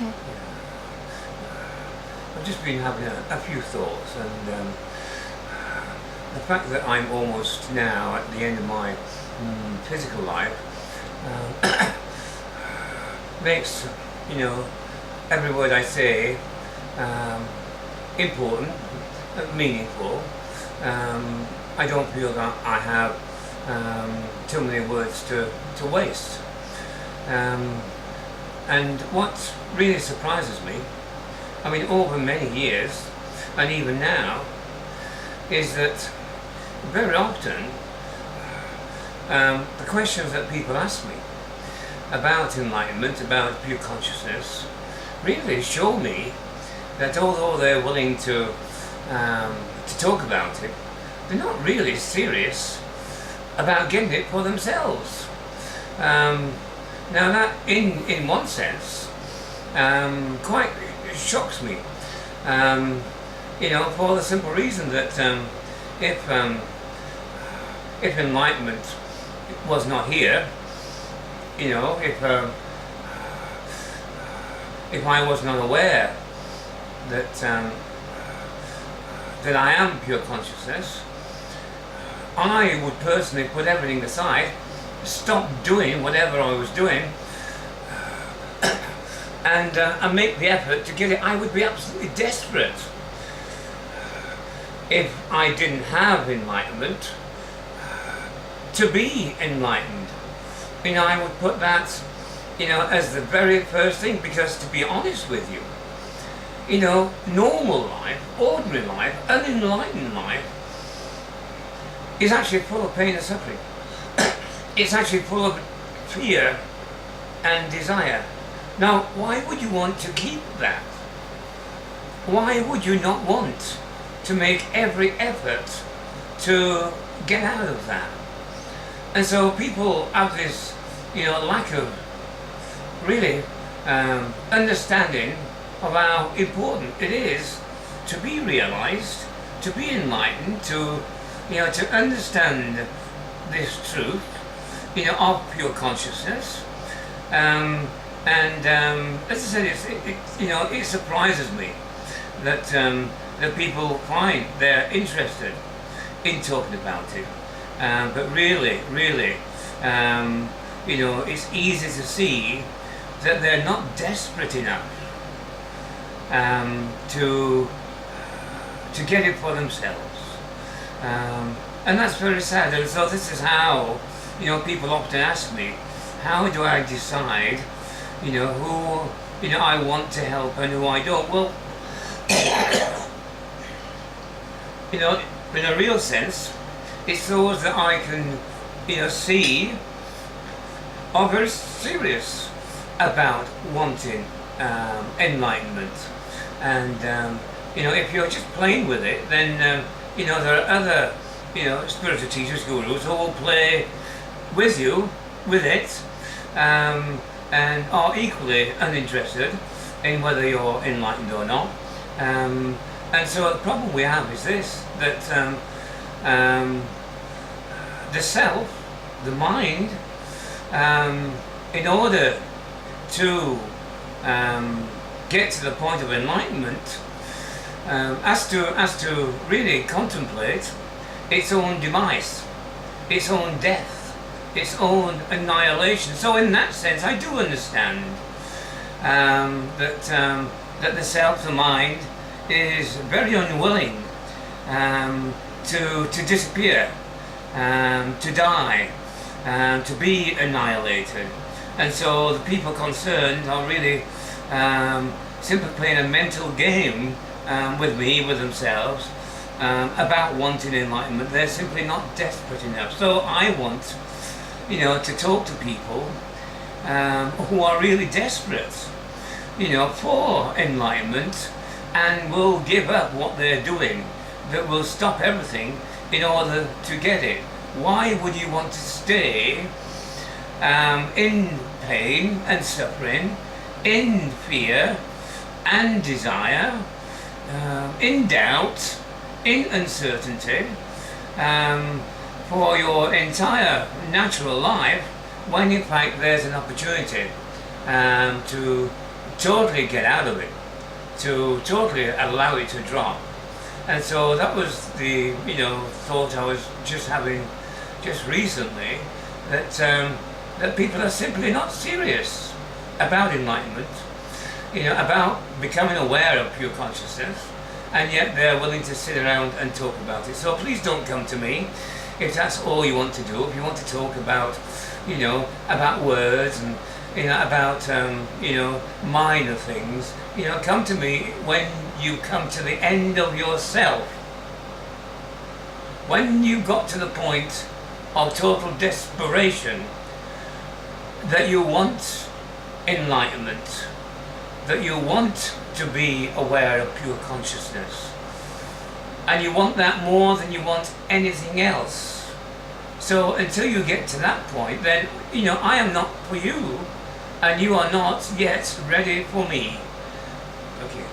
Okay. I've just been having a few thoughts, and the fact that I'm almost now at the end of my physical life makes, every word I say um, important, meaningful. I don't feel that I have too many words to waste. And what really surprises me, I mean, over many years, and even now, is that very often the questions that people ask me about enlightenment, about pure consciousness, really show me that although they're willing to talk about it, they're not really serious about getting it for themselves. Now that, in one sense, quite shocks me. For the simple reason that if enlightenment was not here, if I was not aware that I am pure consciousness, I would personally put everything aside, stop doing whatever I was doing, and make the effort to get it. I would be absolutely desperate if I didn't have enlightenment to be enlightened. I would put that, as the very first thing, because to be honest with you, normal life, ordinary life, unenlightened life is actually full of pain and suffering. It's actually full of fear and desire. Now, why would you want to keep that? Why would you not want to make every effort to get out of that? And so people have this, lack of really understanding of how important it is to be realized, to be enlightened, to understand this truth, of pure consciousness. And as I said, it surprises me that that people find they're interested in talking about it. But really, it's easy to see that they're not desperate enough to get it for themselves. And that's very sad. And so this is how, people often ask me, how do I decide, who, I want to help and who I don't? Well, in a real sense, it's those that I can, see are very serious about wanting enlightenment. And, if you're just playing with it, then, there are other, spiritual teachers, gurus, who will play with you, with it, and are equally uninterested in whether you're enlightened or not. And so the problem we have is this, that the self, the mind, in order to get to the point of enlightenment, has to really contemplate its own demise, its own death, its own annihilation. So in that sense, I do understand that the self, the mind, is very unwilling to disappear, to die, to be annihilated. And so the people concerned are really simply playing a mental game with me, with themselves, about wanting enlightenment. They're simply not desperate enough. So I want, to talk to people who are really desperate, for enlightenment, and will give up what they're doing, that will stop everything in order to get it. Why would you want to stay in pain and suffering, in fear and desire, in doubt, in uncertainty, for your entire natural life, when in fact there's an opportunity to totally get out of it, to totally allow it to drop. And so that was the thought I was just having just recently, that that people are simply not serious about enlightenment, about becoming aware of pure consciousness, and yet they're willing to sit around and talk about it. So please don't come to me if that's all you want to do. If you want to talk about about words and about minor things, come to me when you come to the end of yourself, when you got to the point of total desperation, that you want enlightenment, that you want to be aware of pure consciousness, and you want that more than you want anything else. So until you get to that point, then I am not for you, and you are not yet ready for me. Okay.